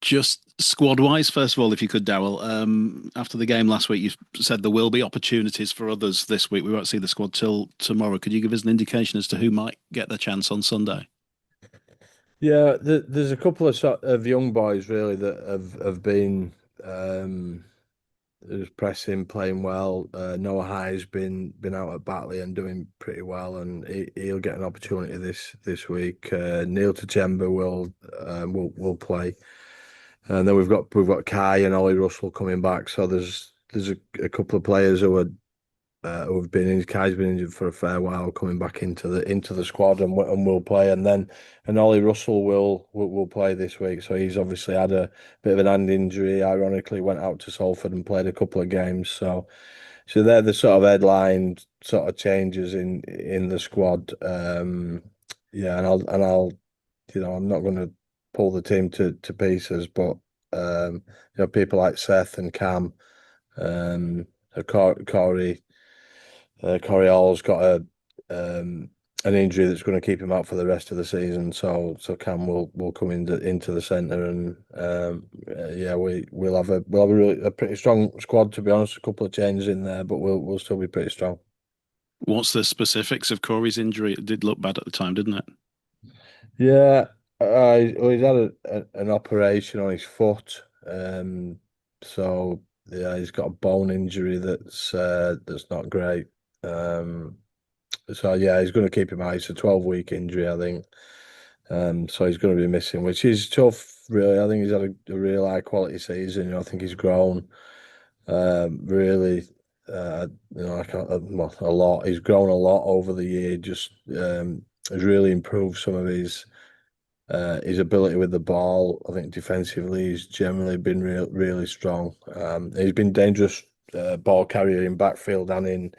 Just squad-wise, first of all, if you could, Daryl, after the game last week, you said there will be opportunities for others this week. We won't see the squad till tomorrow. Could you give us an indication as to who might get their chance on Sunday? Yeah, there's a couple of young boys really that have been who's pressing, playing well. Noah High's been out at Batley and doing pretty well, and he'll get an opportunity this week. Neil Tachemba will play, and then we've got Kai and Ollie Russell coming back. So there's a couple of players who've been in. Kai's been injured for a fair while, coming back into the squad and will play, and Ollie Russell will play this week. So he's obviously had a bit of an hand injury. Ironically, went out to Salford and played a couple of games. So they're the sort of headline sort of changes in the squad. Yeah, and I'll I'm not going to pull the team to pieces, but people like Seth and Cam, Corey. Cory Hall's got an injury that's going to keep him out for the rest of the season. So Cam will come into the centre, and yeah, we'll have a pretty strong squad, to be honest. A couple of changes in there, but we'll still be pretty strong. What's the specifics of Corey's injury? It did look bad at the time, didn't it? Yeah, well, he's had an operation on his foot, so yeah, he's got a bone injury that's not great. Um, so yeah, he's going to keep him out. It's a 12-week injury, I think. So he's going to be missing, which is tough, really. I think he's had a real high quality season. I think he's grown really, like a lot. He's grown a lot over the year. Just has really improved some of his ability with the ball. I think defensively, he's generally been really strong. He's been dangerous ball carrier in backfield and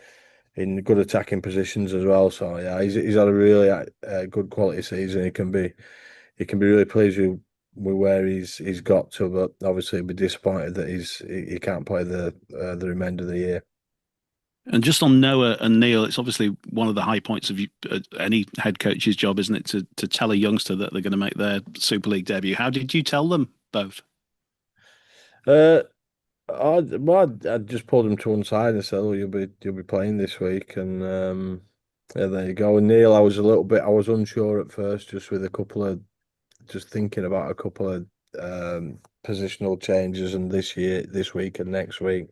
in good attacking positions as well. So yeah, he's had a really good quality season. He can be really pleased with where he's got to, but obviously he'll be disappointed that he can't play the remainder of the year. And just on Noah and Neil, it's obviously one of the high points of any head coach's job, isn't it, to tell a youngster that they're going to make their Super League debut? How did you tell them both? Uh, I just pulled him to one side and said, "Oh, you'll be playing this week," and yeah, there you go. And Neil, I was unsure at first, just thinking about a couple of positional changes, and this week and next week.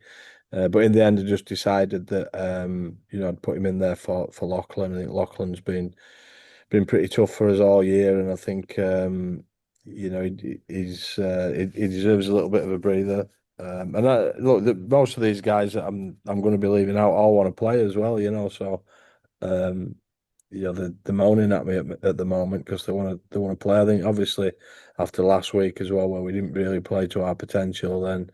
But in the end, I just decided that I'd put him in there for Lachlan. I think Lachlan's been pretty tough for us all year, and I think he deserves a little bit of a breather. And look, most of these guys that I'm going to be leaving out all want to play as well, So um, they're moaning at me at the moment because they want to play. I think obviously after last week as well, where we didn't really play to our potential, then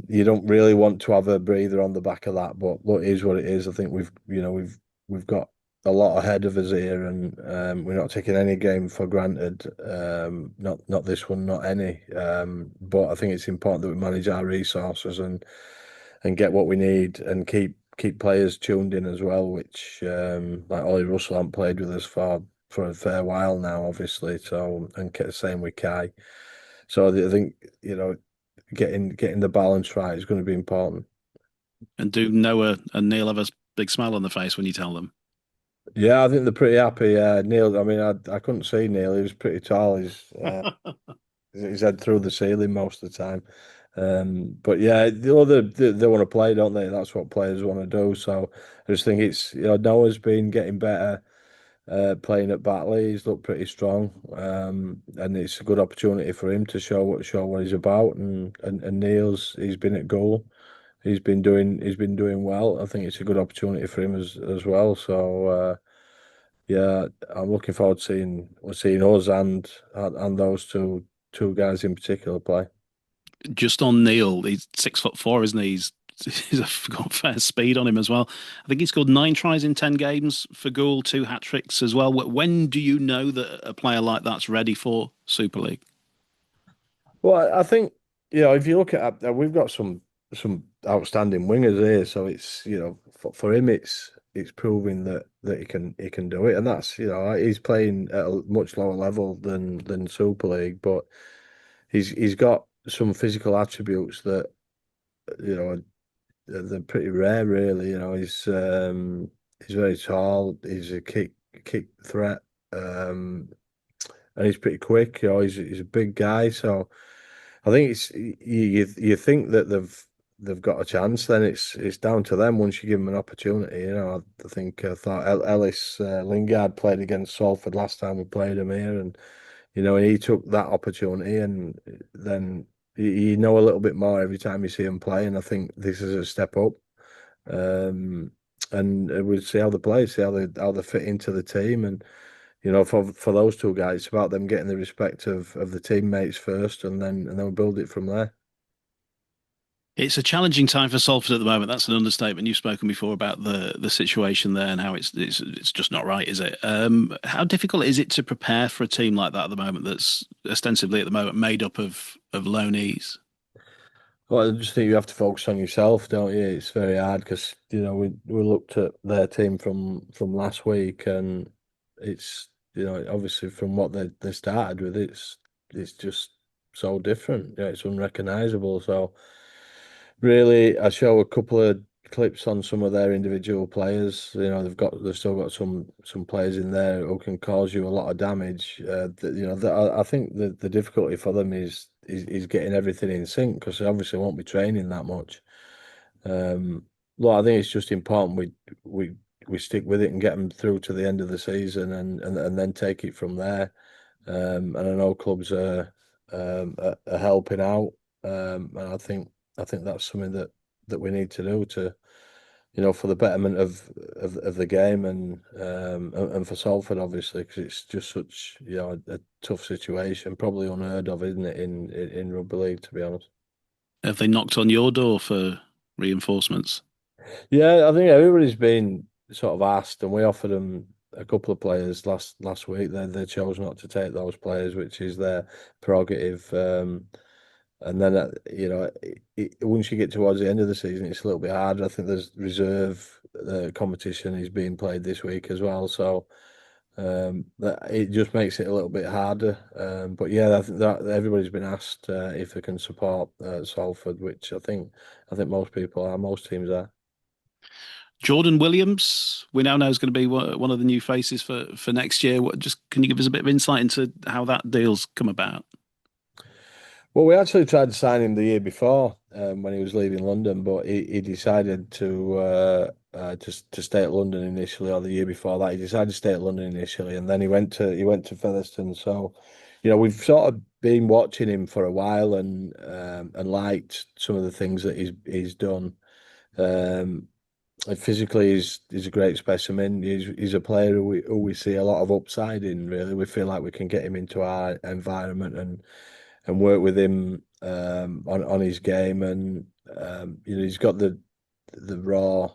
you don't really want to have a breather on the back of that. But look, it is what it is. I think we've got a lot ahead of us here, and we're not taking any game for granted. Not this one, not any. But I think it's important that we manage our resources and get what we need and keep players tuned in as well. Which like Ollie Russell hasn't played with us for a fair while now, obviously. So and same with Kai. So I think getting the balance right is going to be important. And do Noah and Neil have a big smile on the face when you tell them? Yeah, I think they're pretty happy. Neil, I mean, I couldn't see Neil. He was pretty tall. He's head through the ceiling most of the time. But yeah, they want to play, don't they? That's what players want to do. So I just think it's Noah's been getting better. Playing at Batley, he's looked pretty strong, and it's a good opportunity for him to show what he's about. And Neil's he's been at goal. He's been doing well. I think it's a good opportunity for him as well. So yeah, I'm looking forward to seeing us and those two guys in particular play. Just on Neil, he's 6'4", isn't he? He's got fair speed on him as well. I think he scored 9 tries in 10 games for Gould, 2 hat-tricks as well. When do you know that a player like that's ready for Super League? Well, I think if you look at we've got some outstanding wingers here, so it's for him it's proving that he can do it, and that's he's playing at a much lower level than Super League, but he's got some physical attributes that you know they're pretty rare, really. He's very tall. He's a kick threat, and he's pretty quick. He's a big guy, so I think you think that they've got a chance. Then it's down to them once you give them an opportunity. I thought Ellis Lingard played against Salford last time we played him here, and he took that opportunity, and then you know a little bit more every time you see him play. And I think this is a step up. Um, and we'll see how they play, see how they fit into the team, and for those two guys, it's about them getting the respect of the teammates first, and then we'll build it from there. It's a challenging time for Salford at the moment. That's an understatement. You've spoken before about the situation there and how it's just not right, is it? How difficult is it to prepare for a team like that at the moment that's ostensibly at the moment made up of loanees? Well, I just think you have to focus on yourself, don't you? It's very hard because we looked at their team from last week, and it's obviously from what they started with, it's just so different. It's unrecognizable. So really, I show a couple of clips on some of their individual players. They've still got some players in there who can cause you a lot of damage. I think the difficulty for them is getting everything in sync because they obviously won't be training that much. Um, well, I think it's just important we we stick with it and get them through to the end of the season and then take it from there. And I know clubs are helping out, and I think that's something that we need to do to for the betterment of the game and for Salford obviously because it's just such a tough situation, probably unheard of, isn't it, in rugby league, to be honest. Have they knocked on your door for reinforcements? Yeah, I think everybody's been sort of asked, and we offered them a couple of players last week. They chose not to take those players, which is their prerogative. And then once you get towards the end of the season, it's a little bit harder. I think there's reserve competition is being played this week as well, so it just makes it a little bit harder. But yeah, I think that everybody's been asked if they can support Salford, which I think most people are, most teams are. Jordan Williams, we now know is going to be one of the new faces for next year. Just can you give us a bit of insight into how that deal's come about? Well, we actually tried to sign him the year before when he was leaving London, but he decided to stay at London initially, or the year before that he decided to stay at London initially, and then he went to Featherstone. So, we've sort of been watching him for a while and liked some of the things that he's done. Um, and physically, he's a great specimen. He's a player who we see a lot of upside in. Really, we feel like we can get him into our environment and work with him on his game, and he's got the raw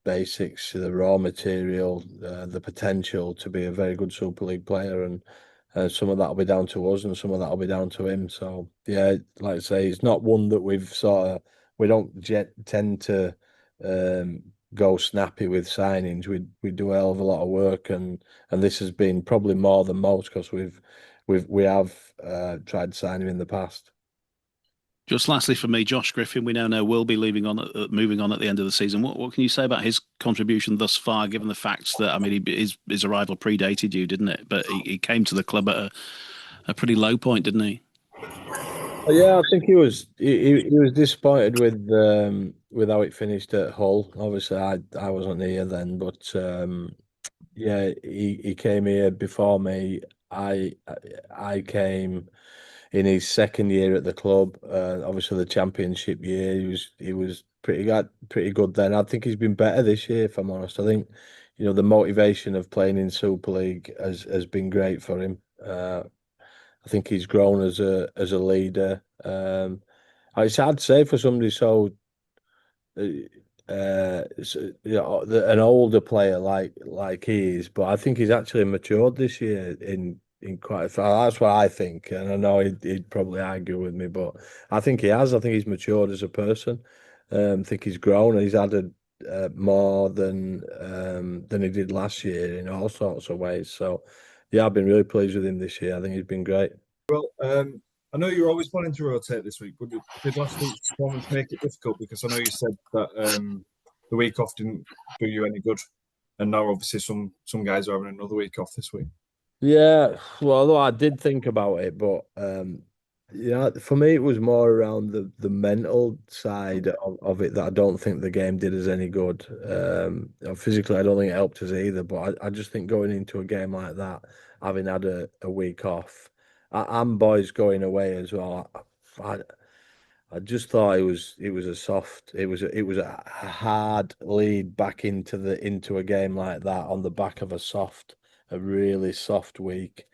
basics, the raw material, the potential to be a very good Super League player, and some of that will be down to us, and some of that will be down to him. So yeah, like I say, it's not one that we don't tend to go snappy with signings. We do a hell of a lot of work, and this has been probably more than most because we have tried to sign him in the past. Just lastly for me, Josh Griffin, we now know will be leaving on, moving on at the end of the season. What can you say about his contribution thus far, given the facts that, I mean, his arrival predated you, didn't it? But he came to the club at a pretty low point, didn't he? Yeah, I think he was disappointed with how it finished at Hull. Obviously, I wasn't here then, but yeah, he came here before me. I came in his second year at the club. Obviously, the championship year, he was pretty good then. I think he's been better this year, if I'm honest. I think the motivation of playing in Super League has been great for him. I think he's grown as a leader. It's hard to say for somebody uh, an older player like he is, but I think he's actually matured this year in quite a far. That's what I think, and I know he'd probably argue with me, but I think he has. I think he's matured as a person. I think he's grown and he's added more than he did last year in all sorts of ways. So, yeah, I've been really pleased with him this year. I think he's been great. I know you're always planning to rotate this week, but did last week's performance make it difficult? Because I know you said that the week off didn't do you any good, and now obviously some guys are having another week off this week. Yeah, well, although I did think about it, but for me it was more around the mental side of it that I don't think the game did us any good. Physically, I don't think it helped us either. But I just think going into a game like that, having had a week off, and boys going away as well, I just thought it was a soft it was a hard lead back into a game like that on the back of a really soft week.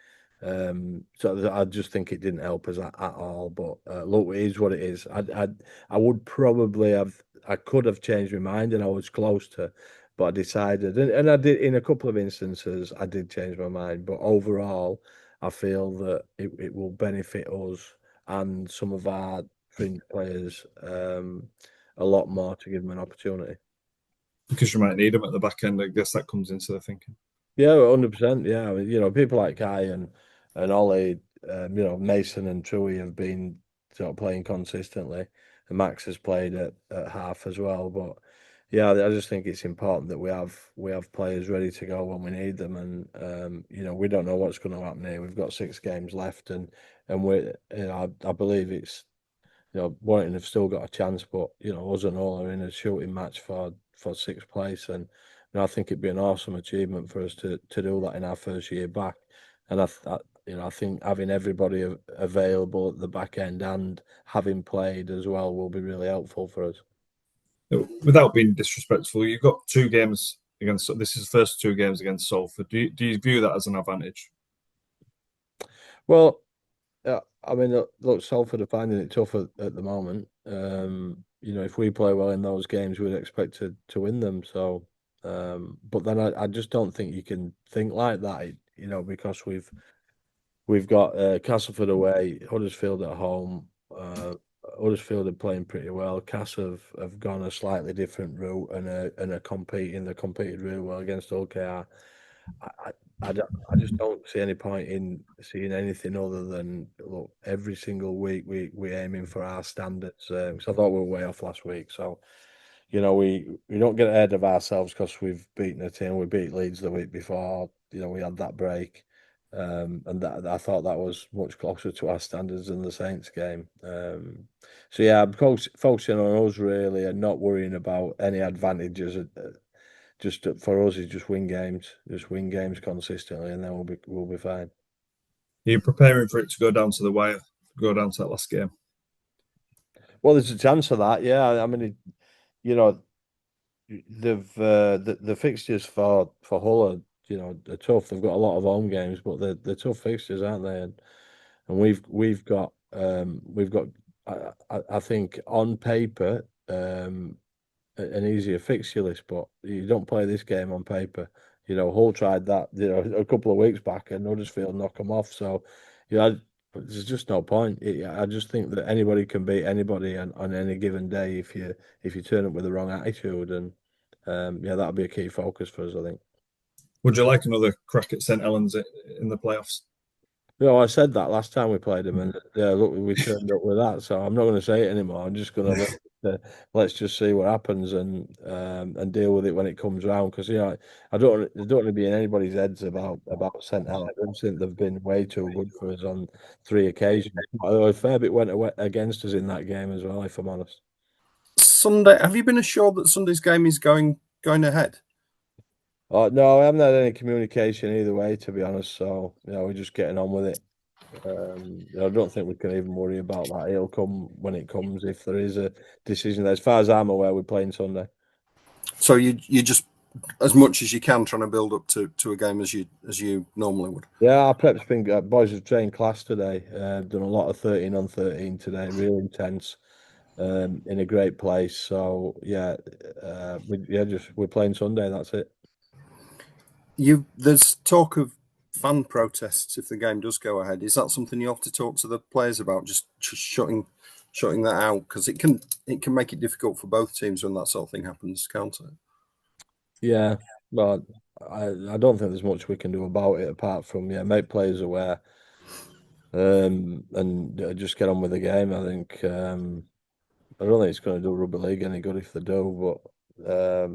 So I just think it didn't help us at all. But look, it is what it is. I would probably have I could have changed my mind and I was close to, but I decided and I did in a couple of instances I did change my mind. But overall, I feel that it will benefit us and some of our fringe players a lot more to give them an opportunity. Because you might need them at the back end. I guess that comes into the thinking. Yeah, 100%. Yeah, I mean, people like Kai and Ollie, Mason and Truey have been sort of playing consistently, and Max has played at half as well. But yeah, I just think it's important that we have players ready to go when we need them, and we don't know what's going to happen here. We've got 6 games left, and I believe it's Warrington have still got a chance, but us and all are in a shooting match for 6th place, and I think it'd be an awesome achievement for us to do that in our first year back. And I think having everybody available at the back end and having played as well will be really helpful for us. Without being disrespectful, you've got 2 games against. This is the first 2 games against Salford. Do you view that as an advantage? Well, I mean, look, Salford are finding it tough at the moment. If we play well in those games, we'd expect to win them. So, but then I just don't think you can think like that, because we've got Castleford away, Huddersfield at home. Huddersfield are playing pretty well. Cass have gone a slightly different route and are competing. They competed really well against OKR. I, I just don't see any point in seeing anything other than look every single week we aiming for our standards. Because I thought we were way off last week, so we don't get ahead of ourselves because we've beaten a team. We beat Leeds the week before. We had that break, and that I thought that was much closer to our standards than the Saints game. So yeah, I'm focusing on us really and not worrying about any advantages. Just for us, is just win games consistently, and then we'll be fine. Are you preparing for it to go down to the wire, go down to that last game? Well, there's a chance of that. Yeah, I mean, they've the fixtures for Hull are tough. They've got a lot of home games, but they're tough fixtures, aren't they? And we've got I think on paper an easier fixture list, but you don't play this game on paper. Hull tried that a couple of weeks back, and Huddersfield knock them off. So there's just no point. I just think that anybody can beat anybody on any given day if you turn up with the wrong attitude, and that'll be a key focus for us, I think. Would you like another crack at St Helens in the playoffs? I said that last time we played them, and look, we turned up with that. So I'm not going to say it anymore. I'm just going to let's just see what happens and deal with it when it comes around. Because I don't want to be in anybody's heads about St Helens. I think they've been way too good for us on 3 occasions. A fair bit went against us in that game as well, if I'm honest. Sunday, have you been assured that Sunday's game is going ahead? No, I haven't had any communication either way, to be honest. So we're just getting on with it. I don't think we can even worry about that. It'll come when it comes. If there is a decision, as far as I'm aware, we're playing Sunday. So you just as much as you can trying to build up to a game as you normally would. Yeah, our prep's been good. Boys have trained class today. Done a lot of 13 on 13 today. Real intense. In a great place. So yeah, we're playing Sunday. That's it. There's talk of fan protests if the game does go ahead. Is that something you have to talk to the players about? Just shutting that out, because it can make it difficult for both teams when that sort of thing happens, can't it? Yeah, well, I don't think there's much we can do about it apart from make players aware. and just get on with the game. I think I don't think it's going to do rugby league any good if they do, but that's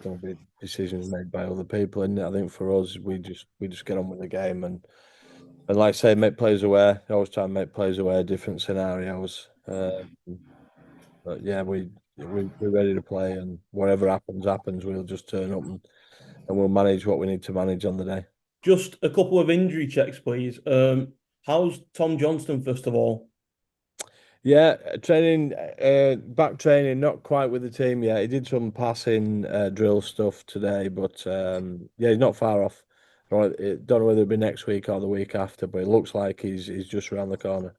going to be decisions made by other people. And I think for us, we just get on with the game and like I say, make players aware. I always try and make players aware of different scenarios. But yeah, we're ready to play, and whatever happens. We'll just turn up and we'll manage what we need to manage on the day. Just a couple of injury checks, please. How's Tom Johnston, first of all? Yeah, training, back training, not quite with the team yet. He did some passing drill stuff today, but yeah, he's not far off. Right, don't know whether it'll be next week or the week after, but it looks like he's just around the corner.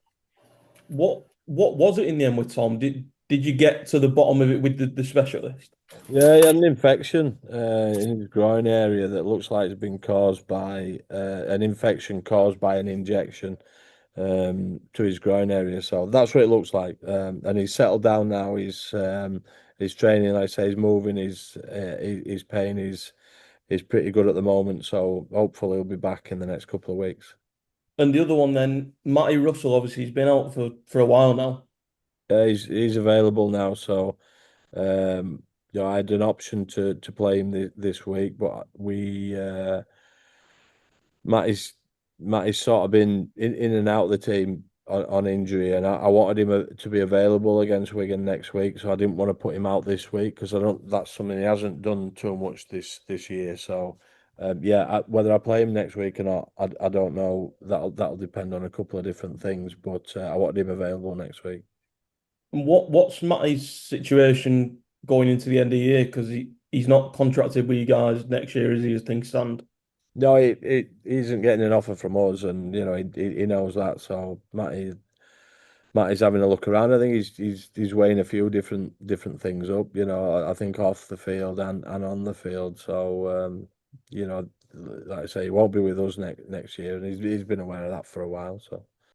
What was it in the end with Tom? Did you get to the bottom of it with the specialist? Yeah, he had an infection in his groin area that looks like it's been caused by an infection caused by an injection to his groin area. So that's what it looks like. And he's settled down now. He's training, like I say, he's moving. His pain is pretty good at the moment. So hopefully he'll be back in the next couple of weeks. And the other one then, Matty Russell, obviously he's been out for a while now. He's available now. So I had an option to play him this week, but Matty's sort of been in and out of the team on injury, and I wanted him to be available against Wigan next week, so I didn't want to put him out this week because that's something he hasn't done too much this year. So whether I play him next week or not, I don't know. That'll depend on a couple of different things, but I wanted him available next week. And what's Matty's situation going into the end of the year? Because he's not contracted with you guys next year, is he, as things stand? No, he isn't getting an offer from us, and he knows that. So Matty's having a look around. I think he's weighing a few different things up. I think off the field and on the field. So like I say, he won't be with us next year, and he's been aware of that for a while. So